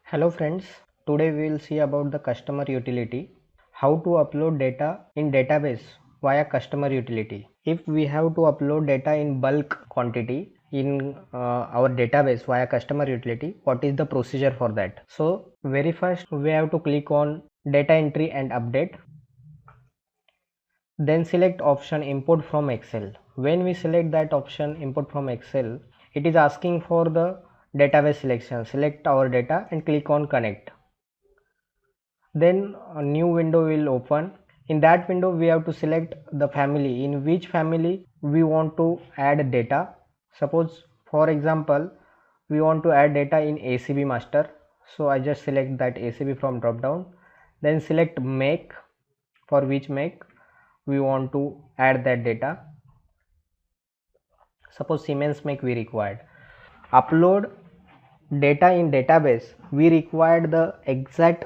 Hello friends, today we will see about the customer utility, how to upload data in database via customer utility. If we have to upload data in bulk quantity in our database via customer utility, what is the procedure for that? So very first we have to click on data entry and update. Then select option import from Excel. When we select that option import from Excel, it is asking for the database selection. Select our data and click on connect. Then a new window will open. In that window we have to select the family, in which family we want to add data. Suppose for example we want to add data in ACB master, so I just select that ACB from drop down. Then select make, for which make we want to add that data. Suppose Siemens make we required. Upload data in database, we required the exact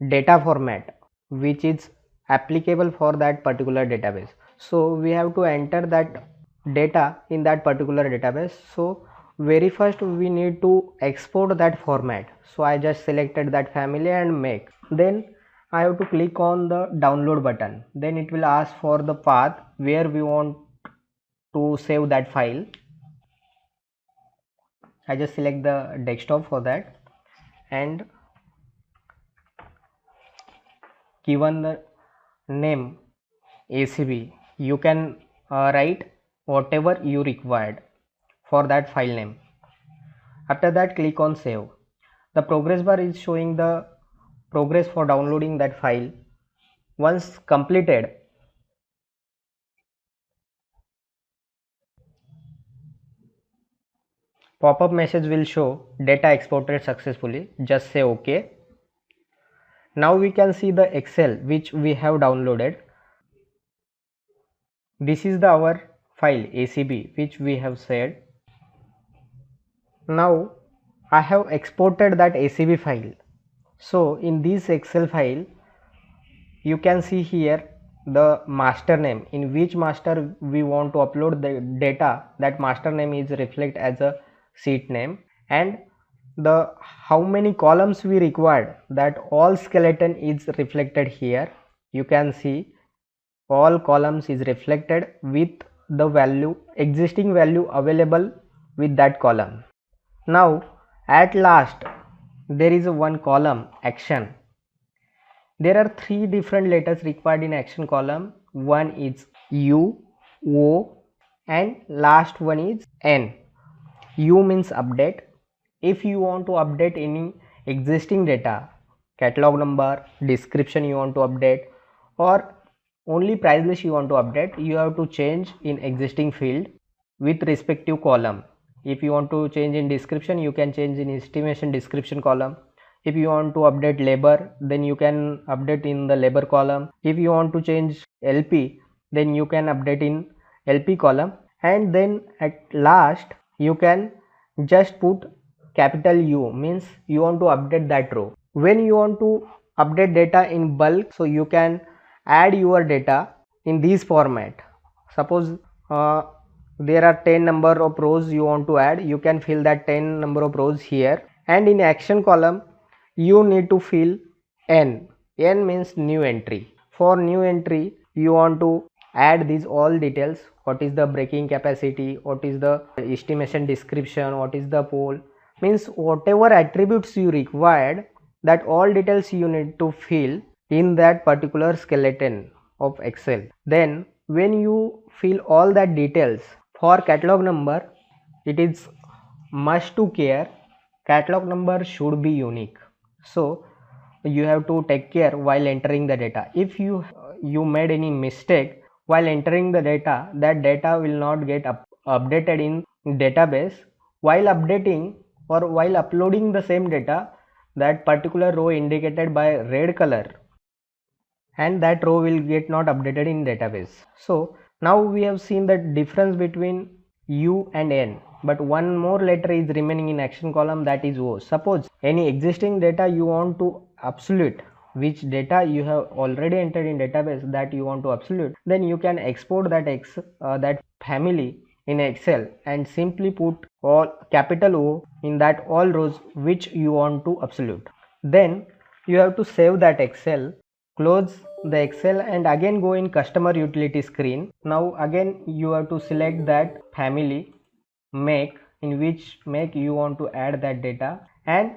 data format which is applicable for that particular database. So we have to enter that data in that particular database. So very first we need to export that format. So I just selected that family and make. Then I have to click on the download button. Then it will ask for the path where we want to save that file. I just select the desktop for that and given the name ACB, you can write whatever you required for that file name. After that click on save. The progress bar is showing the progress for downloading that file. Once completed, pop-up message will show data exported successfully. Just say OK. Now we can see the Excel which we have downloaded. This is our file ACB which we have saved. Now I have exported that ACB file. So in this Excel file you can see here the master name, in which master we want to upload the data. That master name is reflect as a sheet name, and the how many columns we required, that all skeleton is reflected here. You can see all columns is reflected with the value, existing value available with that column. Now at last there is one column action. There are three different letters required in action column. One is U, O, and last one is N. U means update. If you want to update any existing data, catalog number, description you want to update, or only price list you want to update, you have to change in existing field with respective column. If you want to change in description, you can change in estimation description column. If you want to update labor, then you can update in the labor column. If you want to change LP, then you can update in LP column. And then at last you can just put capital U, means you want to update that row. When you want to update data in bulk, so you can add your data in this format. Suppose there are 10 number of rows you want to add, you can fill that 10 number of rows here. And in action column you need to fill N. N means new entry. For new entry you want to add these all details. What is the breaking capacity, what is the estimation description, what is the pole, means whatever attributes you required, that all details you need to fill in that particular skeleton of Excel. Then when you fill all that details, for catalog number it is must to care, catalog number should be unique. So you have to take care while entering the data. If you made any mistake while entering the data, that data will not get updated in database. While updating or while uploading the same data, that particular row indicated by red color, and that row will get not updated in database. So now we have seen the difference between U and N, but one more letter is remaining in action column, that is O. Suppose any existing data you want to absolute, which data you have already entered in database that you want to absolute, then you can export that that family in Excel and simply put all capital O in that all rows which you want to absolute. Then you have to save that Excel, close the Excel and again go in customer utility screen. Now again you have to select that family make, in which make you want to add that data, and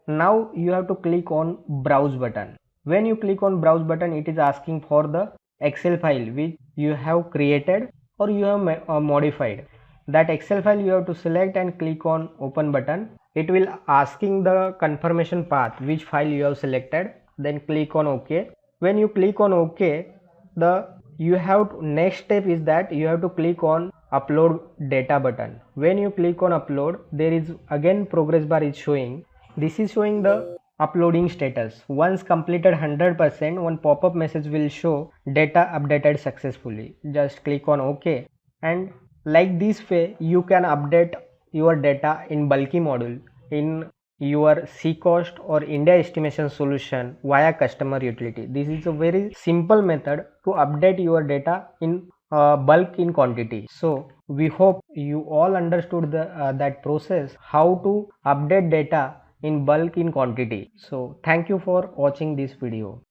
now you have to click on browse button. When you click on browse button, it is asking for the Excel file which you have created or you have modified. That Excel file you have to select and click on open button. It will asking the confirmation path which file you have selected, then click on OK. When you click on OK, the you have to, next step is that you have to click on upload data button. When you click on upload, there is again progress bar is showing. This is showing the uploading status. Once completed 100%, one pop-up message will show data updated successfully. Just click on OK, and like this way you can update your data in bulky module in your C cost or India estimation solution via customer utility. This is a very simple method to update your data in bulk in quantity. So we hope you all understood that process, how to update data in bulk in quantity. So thank you for watching this video.